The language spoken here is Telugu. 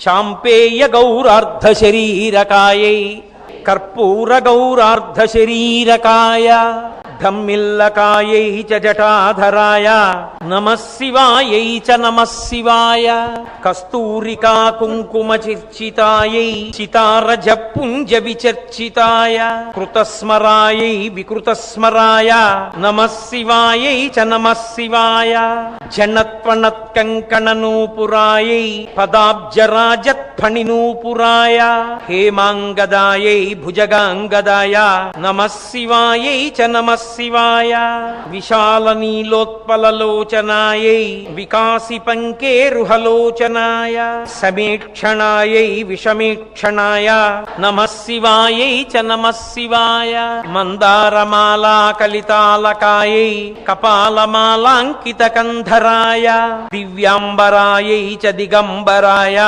చాంపేయ గౌరార్ధ శరీరకాయై కర్పూర గౌరార్ధ శరీరకాయ ధమ్మిల్లకాయై చ జటాధరాయ నమః శివాయై చ నమః శివాయ కస్తూరికా కుంకుమ చిర్చితాయై చితారజ పుంజ విచర్చితాయ కృతస్మరాయై వికృతస్మరాయ నమః శివాయై చ నమః శివాయ జనత్వనత్కంకణనూపురాయై పదాబ్జరాజత్ఫణినూపురాయ హేమాంగదాయై భుజగాంగదాయ నమః శివాయై చ నమః శివాయ విశాల నీలోత్పలలోచనాయై వికాసి పంకేరుహలోచనాయ సమీక్షణాయై విషమీక్షణాయ నమః శివాయై చ నమః శివాయ మందారమాలా కలితాలకాయై కపాలమాలాంకిత కంధరాయ దివ్యాంబరాయై చ దిగంబరాయ